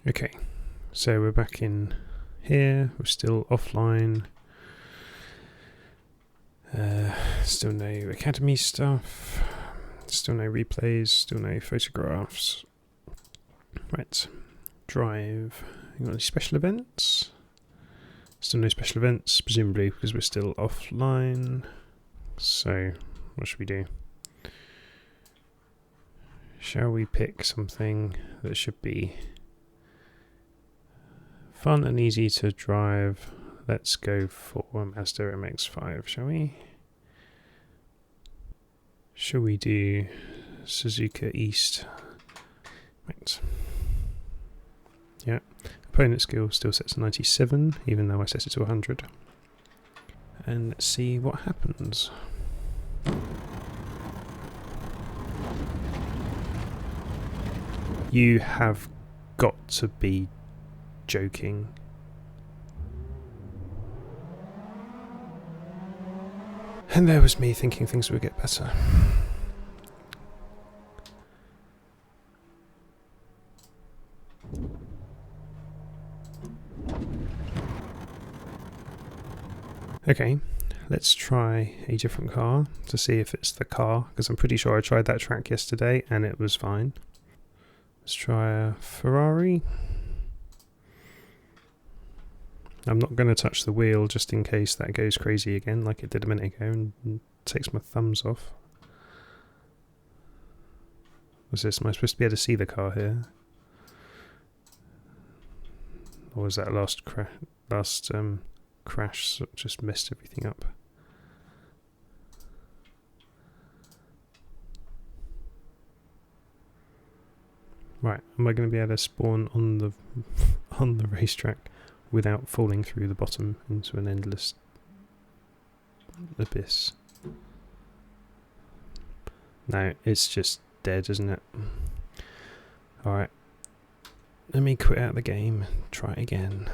Okay, so we're back in here, we're still offline. Still no academy stuff, still no replays, still no photographs. Right, drive. You got any special events? Still no special events, presumably because we're still offline. So, what should we do? Shall we pick something that should be fun and easy to drive? Let's go for Mazda MX-5, shall we? Shall we do Suzuka East? Right. Yeah. Opponent skill still set to 97, even though I set it to 100. And let's see what happens. You have got to be joking. And there was me thinking things would get better. Okay, let's try a different car to see if it's the car, because I'm pretty sure I tried that track yesterday and it was fine. Let's try a Ferrari. I'm not going to touch the wheel just in case that goes crazy again like it did a minute ago and takes my thumbs off. Was this? Am I supposed to be able to see the car here? Or was that last crash just messed everything up? Right, am I going to be able to spawn on the on the racetrack without falling through the bottom into an endless abyss? No, it's just dead, isn't it? Alright. Let me quit out the game and try again.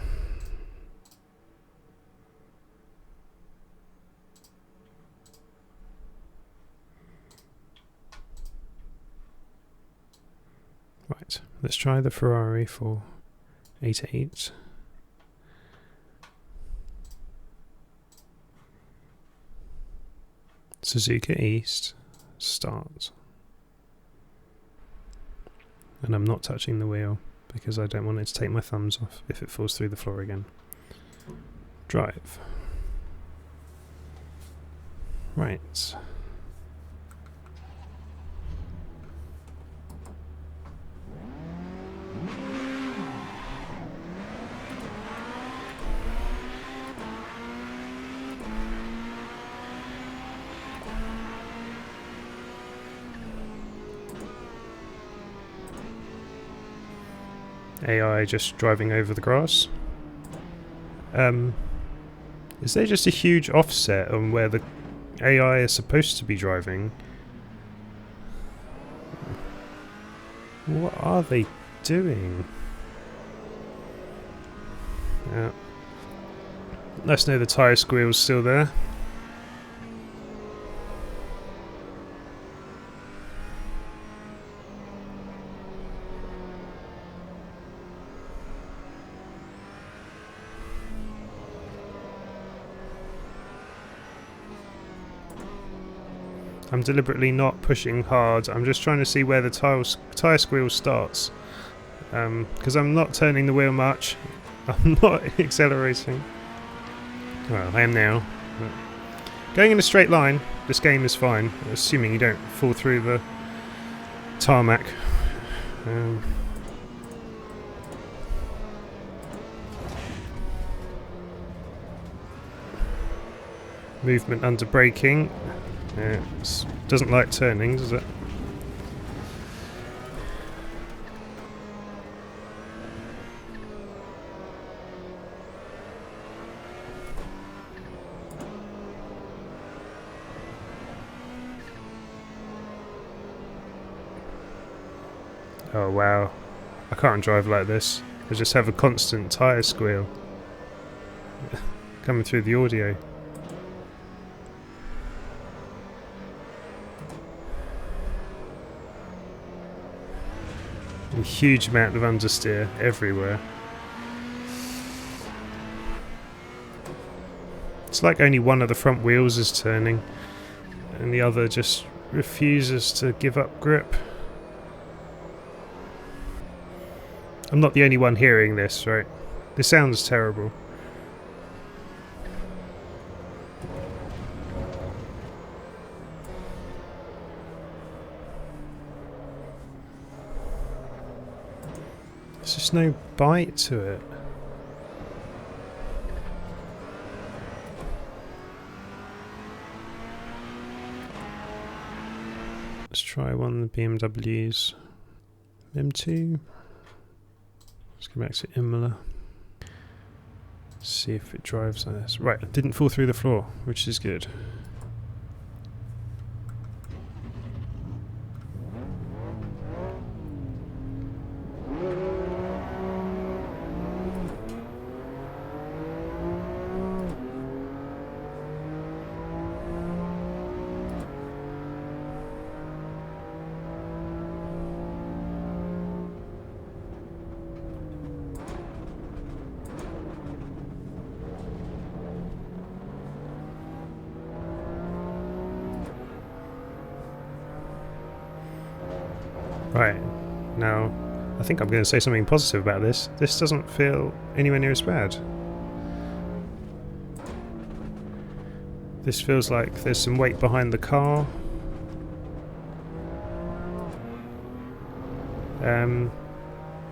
Right, let's try the Ferrari for 88. Suzuka East, start. And I'm not touching the wheel because I don't want it to take my thumbs off if it falls through the floor again. Drive. Right. AI just driving over the grass. Is there just a huge offset on where the AI is supposed to be driving? What are they doing? Yeah. Let's know the tyre squeal's still there. I'm deliberately not pushing hard. I'm just trying to see where the tyre squeal starts. Because I'm not turning the wheel much. I'm not accelerating. Well, I am now. But going in a straight line, this game is fine, assuming you don't fall through the tarmac. Movement under braking. Yeah, doesn't like turning, does it? Oh wow, I can't drive like this. I just have a constant tyre squeal coming through the audio. A huge amount of understeer everywhere. It's like only one of the front wheels is turning and the other just refuses to give up grip. I'm not the only one hearing this, right? This sounds terrible. There's just no bite to it. Let's try one of the BMWs. M2. Let's go back to Imola. See if it drives like this. Right, it didn't fall through the floor, which is good. Right, now I think I'm going to say something positive about this. This doesn't feel anywhere near as bad. This feels like there's some weight behind the car.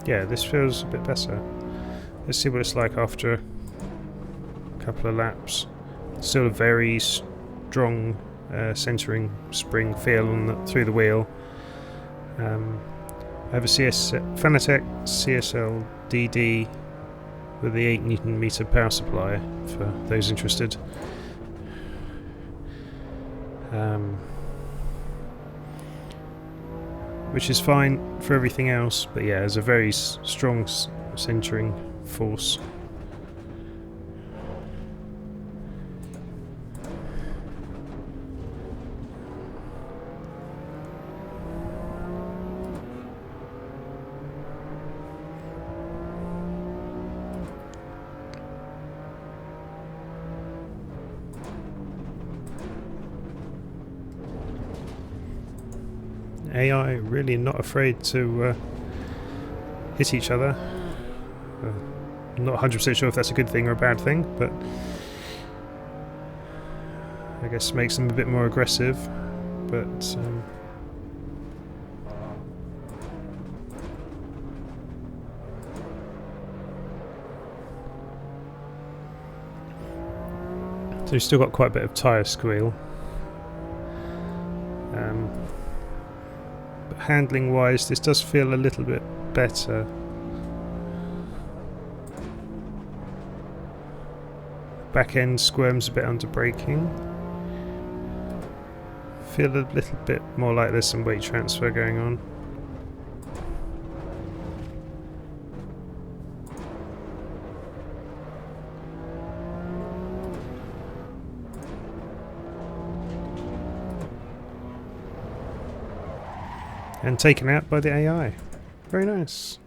Yeah, this feels a bit better. Let's see what it's like after a couple of laps. Still a very strong centering spring feel on through the wheel. I have a Fanatec CSL DD with the 8 Newton meter power supply for those interested. Which is fine for everything else, but yeah, there's a very strong centering force. AI really not afraid to hit each other. I'm not 100% sure if that's a good thing or a bad thing, but I guess makes them a bit more aggressive. But so you've still got quite a bit of tyre squeal. But handling wise, this does feel a little bit better. Back end squirms a bit under braking. Feel a little bit more like there's some weight transfer going on. And taken out by the AI. Very nice.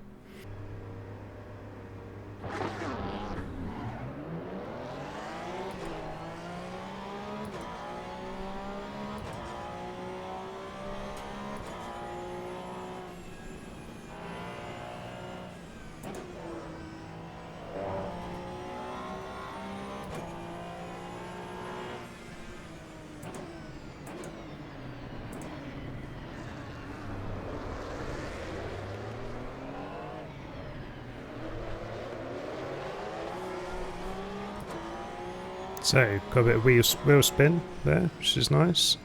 So, got a bit of wheel spin there, which is nice.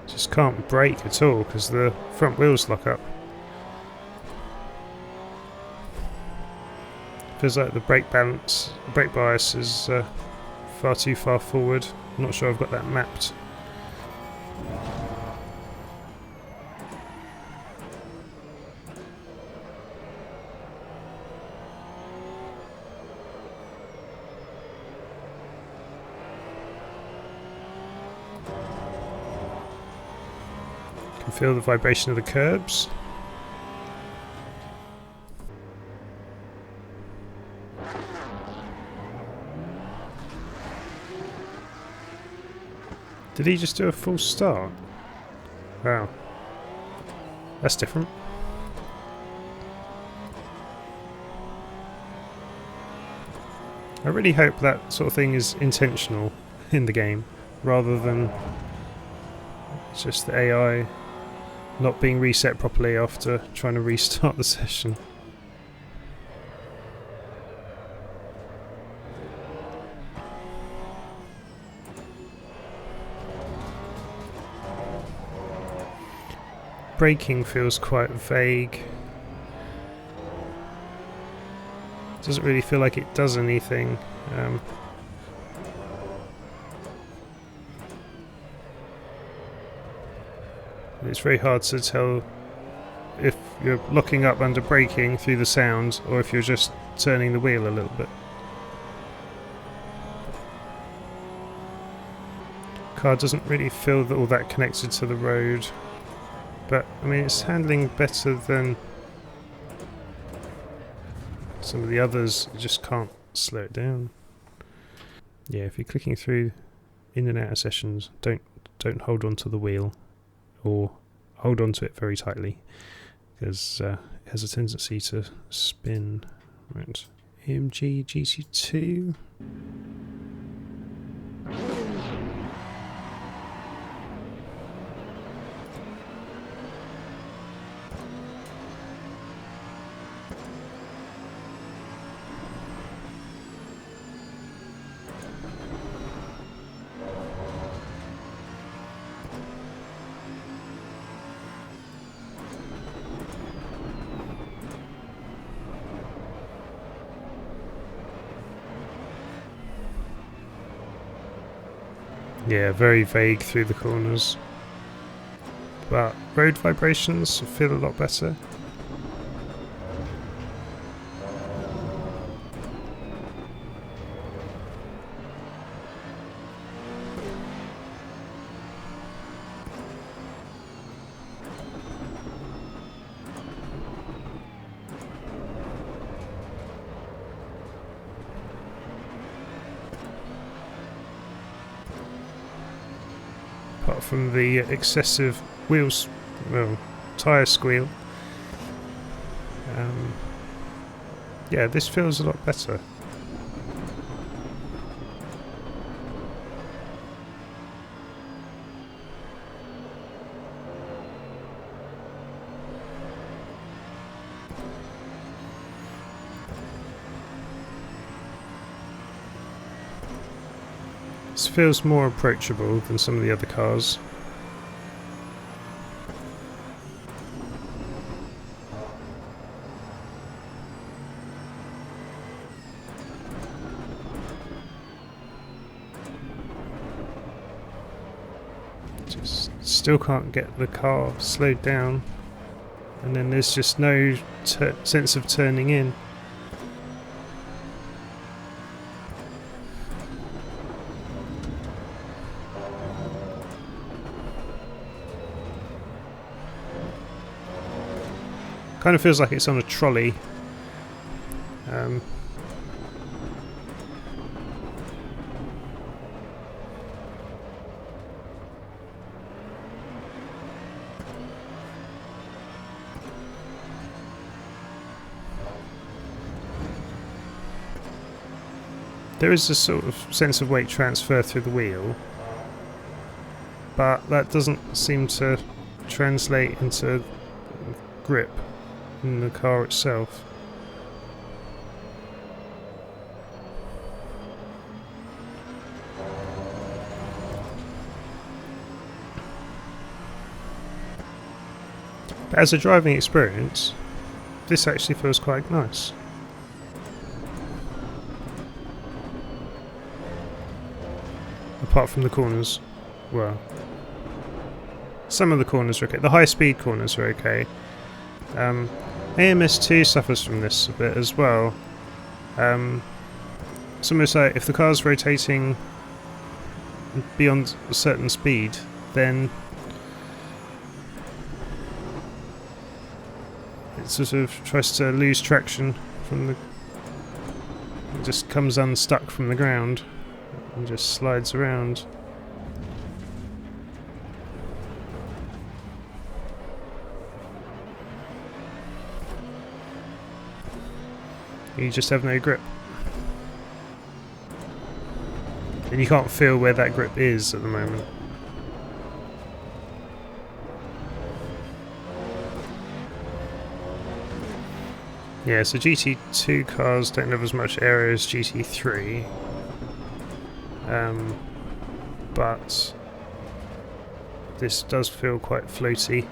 Just can't brake at all because the front wheels lock up. Feels like the brake bias is far too far forward. I'm not sure I've got that mapped. Feel the vibration of the curbs. Did he just do a full start? Wow. That's different. I really hope that sort of thing is intentional in the game, rather than it's just the AI not being reset properly after trying to restart the session. Braking feels quite vague. Doesn't really feel like it does anything. It's very hard to tell if you're locking up under braking through the sound or if you're just turning the wheel a little bit. Car doesn't really feel all that connected to the road, but I mean it's handling better than some of the others. You just can't slow it down. Yeah, if you're clicking through in and out of sessions, don't hold on to the wheel, or hold on to it very tightly, because it has a tendency to spin. Right, AMG GT2. Yeah, very vague through the corners. But road vibrations feel a lot better. Apart from the excessive tyre squeal. Yeah, this feels a lot better. This feels more approachable than some of the other cars. Just still can't get the car slowed down, and then there's just no sense of turning in. Kind of feels like it's on a trolley. There is a sort of sense of weight transfer through the wheel, but that doesn't seem to translate into grip in the car itself. But as a driving experience, this actually feels quite nice. Apart from the corners, well, some of the corners are okay. The high speed corners are okay. AMS2 suffers from this a bit as well. It's almost like if the car's rotating beyond a certain speed, then it sort of tries to lose traction from the... It just comes unstuck from the ground and just slides around. You just have no grip. And you can't feel where that grip is at the moment. Yeah, so GT2 cars don't have as much area as GT3. But this does feel quite floaty.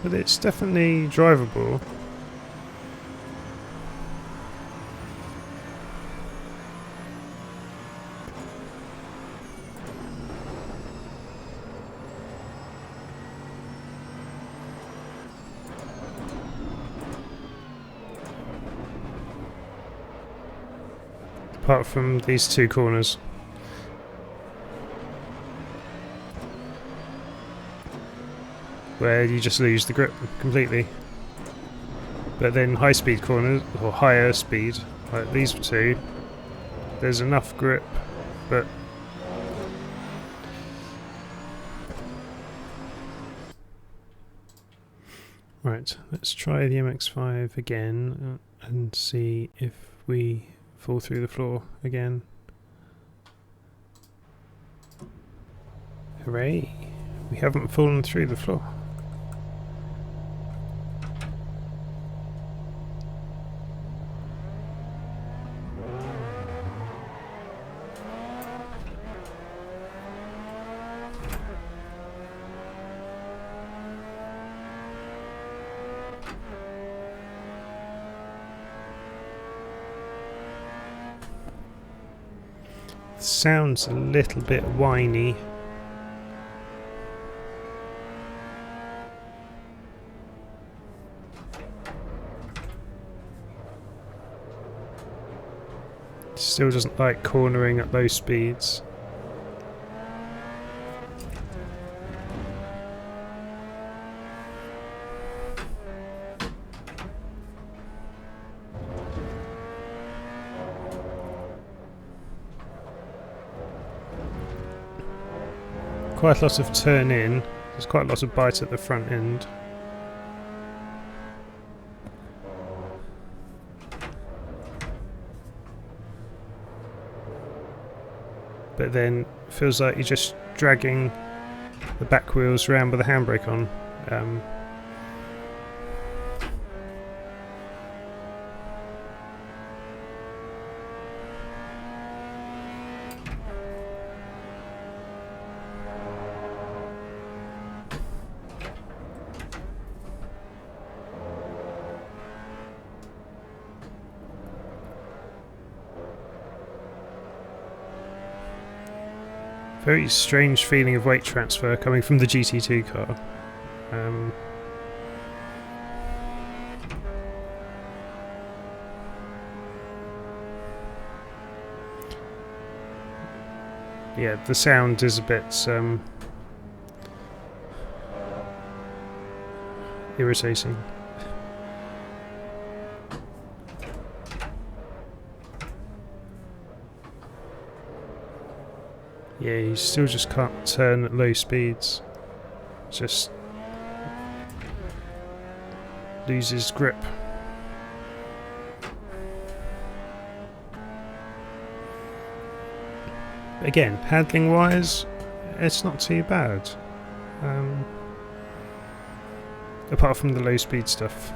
But it's definitely drivable. Apart from these two corners. Where you just lose the grip completely. But then high speed corners, or higher speed, like these two, there's enough grip, but right, let's try the MX-5 again and see if we fall through the floor again. Hooray! We haven't fallen through the floor. Sounds a little bit whiny. Still doesn't like cornering at low speeds. Quite a lot of turn in. There's quite a lot of bite at the front end. But then it feels like you're just dragging the back wheels around with the handbrake on. Very strange feeling of weight transfer coming from the GT2 car. Yeah, the sound is a bit irritating. Yeah, you still just can't turn at low speeds. Just loses grip. Again, handling wise, it's not too bad. Apart from the low speed stuff.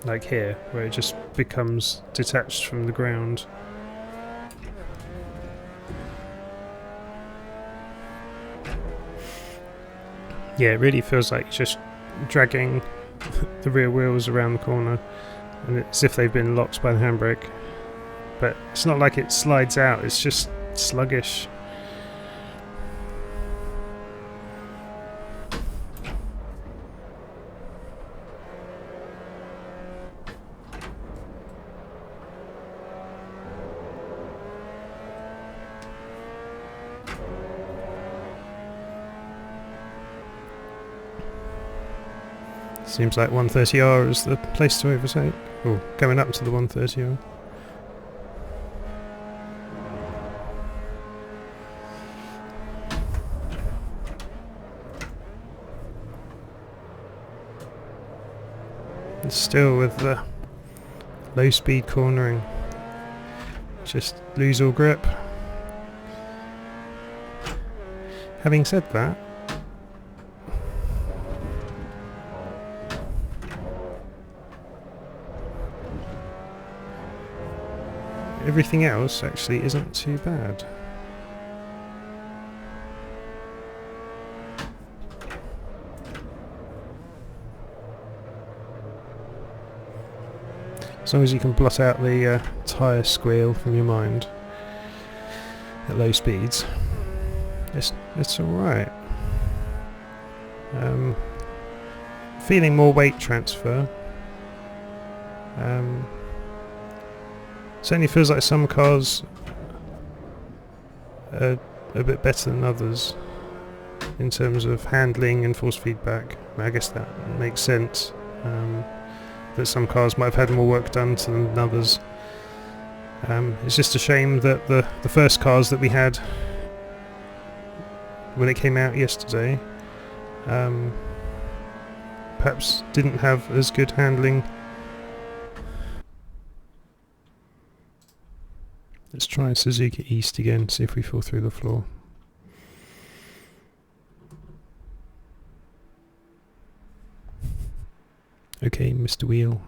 like here, where it just becomes detached from the ground. Yeah, it really feels like just dragging the rear wheels around the corner, and it's as if they've been locked by the handbrake. But it's not like it slides out, it's just sluggish. Seems like 130R is the place to overtake. Oh, coming up to the 130R. And still with the low speed cornering, just lose all grip. Having said that, everything else actually isn't too bad. As long as you can blot out the tyre squeal from your mind at low speeds, it's alright. Feeling more weight transfer. Certainly feels like some cars are a bit better than others in terms of handling and force feedback. I guess that makes sense. That some cars might have had more work done to them than others. It's just a shame that the first cars that we had when it came out yesterday perhaps didn't have as good handling. Let's try Suzuka East again, see if we fall through the floor. Okay, Mr. Wheel.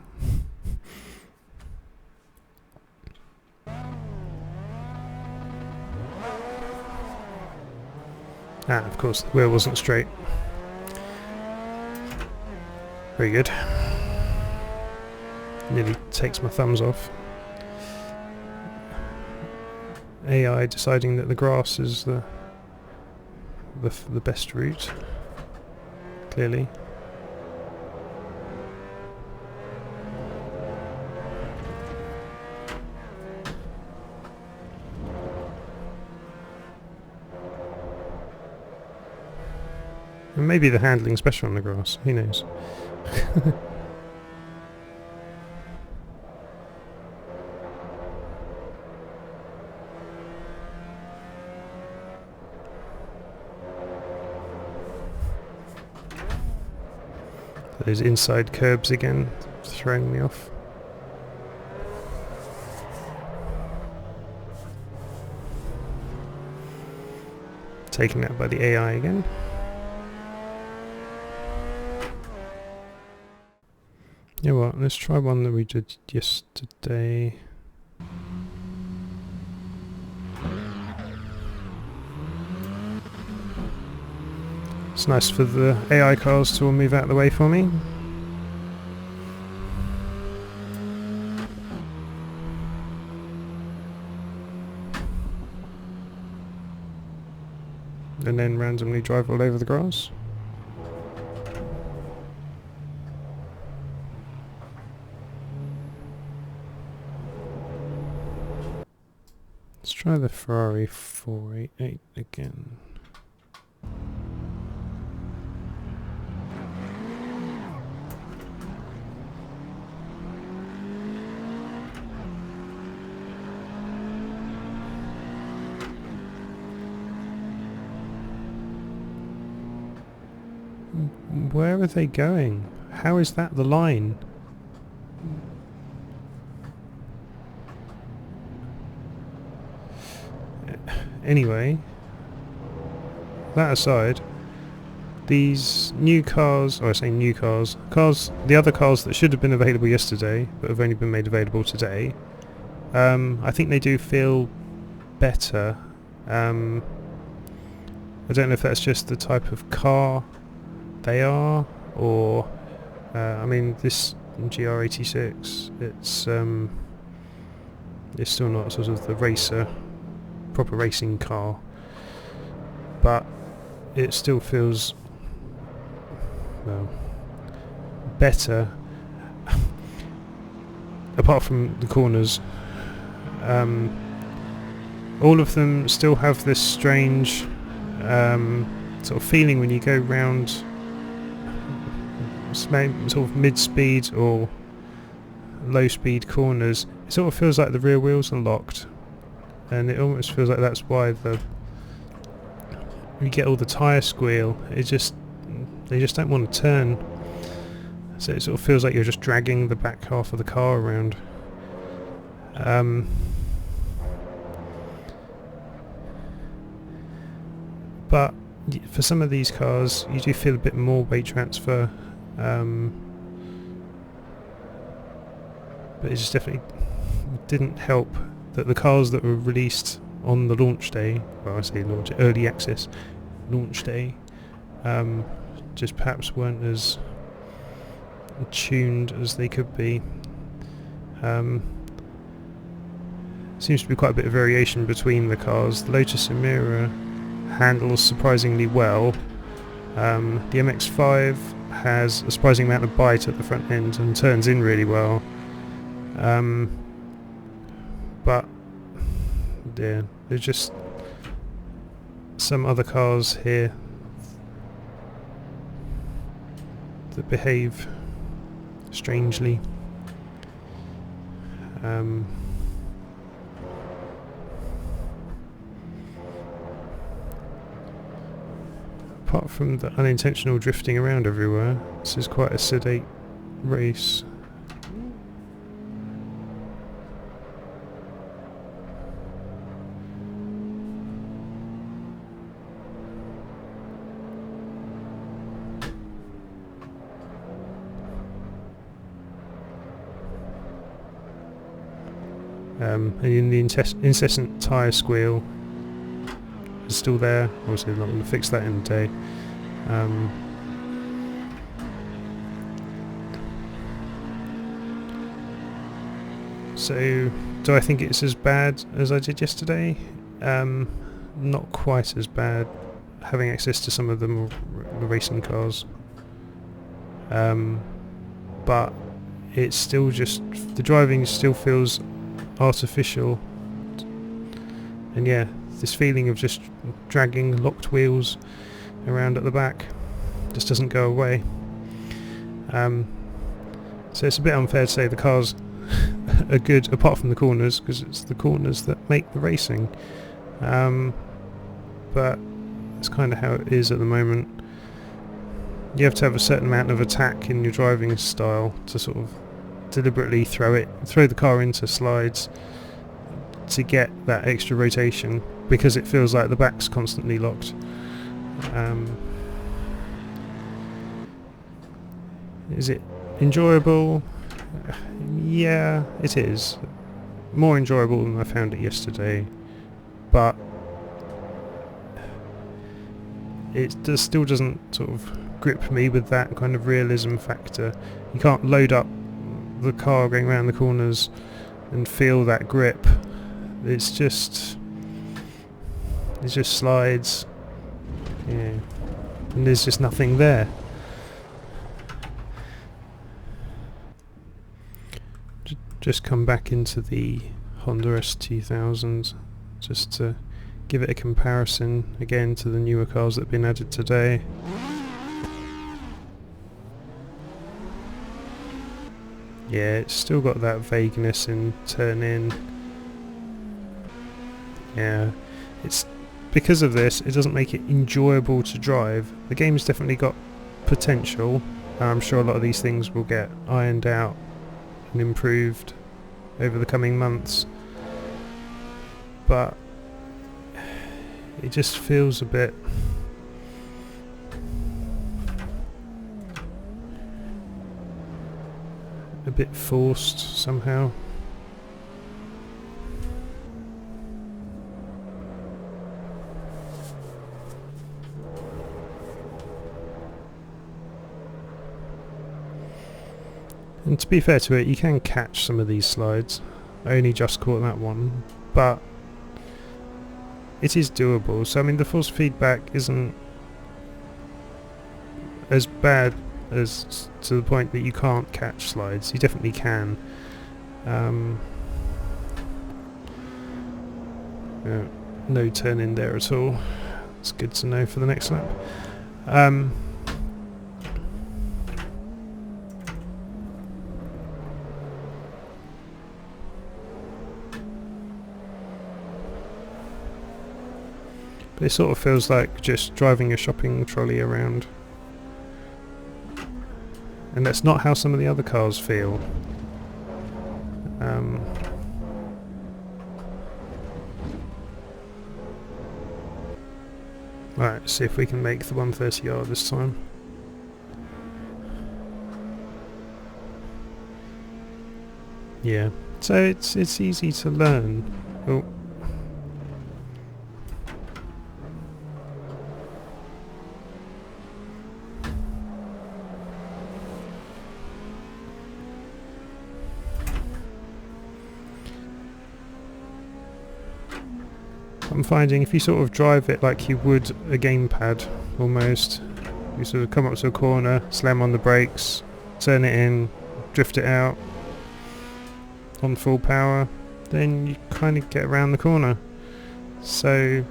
Ah, of course, the wheel wasn't straight. Very good. Nearly takes my thumbs off. AI deciding that the grass is the best route, clearly. And maybe the handling's better on the grass, who knows. Those inside curbs again, throwing me off. Taken out by the AI again. You know what, let's try one that we did yesterday. It's nice for the AI cars to all move out of the way for me. And then randomly drive all over the grass. Let's try the Ferrari 488 again. Where are they going? How is that the line? Anyway, that aside, these new cars, or I say new cars, the other cars that should have been available yesterday but have only been made available today, I think they do feel better. I don't know if that's just the type of car they are, or I mean, this GR86, it's still not sort of the proper racing car, but it still feels, well, better. Apart from the corners, all of them still have this strange sort of feeling when you go round sort of mid-speed or low-speed corners. It sort of feels like the rear wheels are locked, and it almost feels like that's why you get all the tyre squeal. They just don't want to turn, so it sort of feels like you're just dragging the back half of the car around. But for some of these cars you do feel a bit more weight transfer, but it just definitely didn't help that the cars that were released on the launch day, well, I say launch, early access launch day, just perhaps weren't as tuned as they could be. Seems to be quite a bit of variation between the cars. The Lotus Emira handles surprisingly well. The MX-5 has a surprising amount of bite at the front end and turns in really well. But yeah, there's just some other cars here that behave strangely. Apart from the unintentional drifting around everywhere, this is quite a sedate race. And in the incessant tyre squeal is still there. Obviously they're not going to fix that in a day. So do I think it's as bad as I did yesterday? Not quite as bad, having access to some of the racing cars, but it's still just, the driving still feels artificial, and yeah, this feeling of just dragging locked wheels around at the back just doesn't go away. So it's a bit unfair to say the cars are good apart from the corners, because it's the corners that make the racing, but it's kind of how it is at the moment. You have to have a certain amount of attack in your driving style to sort of deliberately throw the car into slides to get that extra rotation, because it feels like the back's constantly locked. Is it enjoyable? Yeah, it is. More enjoyable than I found it yesterday, but it still doesn't sort of grip me with that kind of realism factor. You can't load up the car going around the corners and feel that grip. It's just slides, yeah, and there's just nothing there. Just come back into the Honda S2000 just to give it a comparison again to the newer cars that have been added today. Yeah, it's still got that vagueness in turn in. Yeah, it's because of this, it doesn't make it enjoyable to drive. The game's definitely got potential. I'm sure a lot of these things will get ironed out and improved over the coming months, but it just feels a bit bit forced somehow. And to be fair to it, you can catch some of these slides. I only just caught that one, but it is doable. So I mean, the force feedback isn't as bad as to the point that you can't catch slides. You definitely can. Yeah, no turn in there at all. It's good to know for the next lap. But it sort of feels like just driving a shopping trolley around. And that's not how some of the other cars feel. Right, let's see if we can make the 130R this time. Yeah, so it's easy to learn. Oh. I'm finding if you sort of drive it like you would a gamepad almost, you sort of come up to a corner, slam on the brakes, turn it in, drift it out on full power, then you kind of get around the corner. So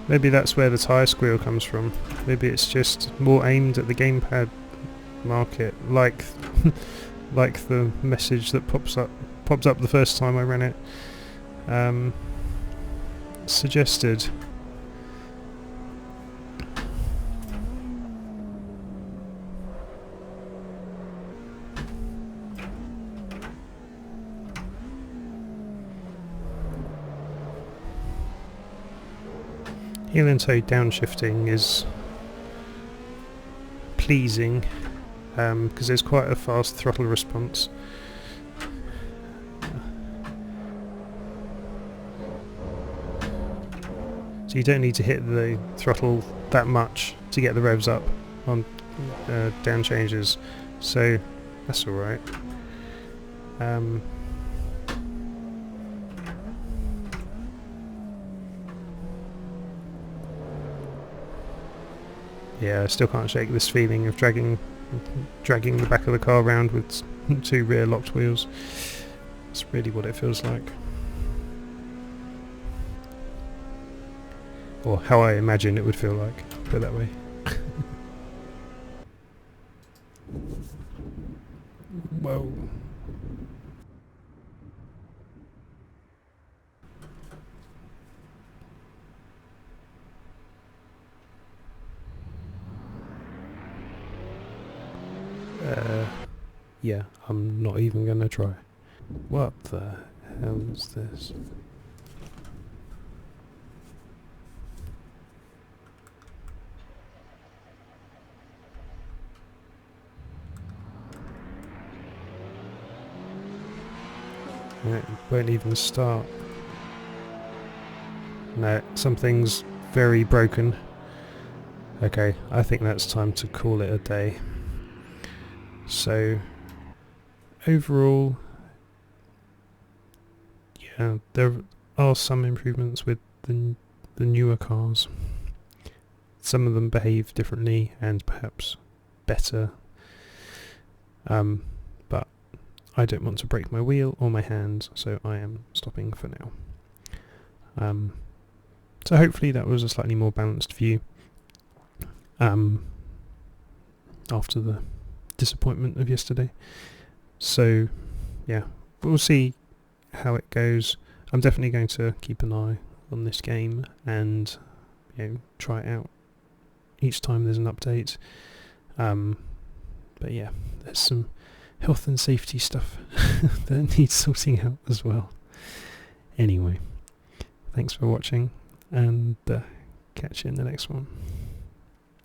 maybe that's where the tyre squeal comes from. Maybe it's just more aimed at the gamepad market, like like the message that popped up the first time I ran it suggested. Heel and toe downshifting is pleasing because there's quite a fast throttle response. So you don't need to hit the throttle that much to get the revs up on down changes, so that's alright. Yeah, I still can't shake this feeling of dragging the back of the car around with two rear locked wheels. It's really what it feels like. Or how I imagine it would feel like, put it that way. Whoa. Yeah, I'm not even gonna try. What the hell is this? It won't even start. No, something's very broken. Okay, I think that's time to call it a day. So overall, yeah, there are some improvements with the newer cars. Some of them behave differently and perhaps better, but I don't want to break my wheel or my hands, so I am stopping for now. So hopefully that was a slightly more balanced view after the disappointment of yesterday. So yeah, we'll see how it goes. I'm definitely going to keep an eye on this game and try it out each time there's an update. But yeah, there's some health and safety stuff that needs sorting out as well. Anyway, thanks for watching and Catch you in the next one.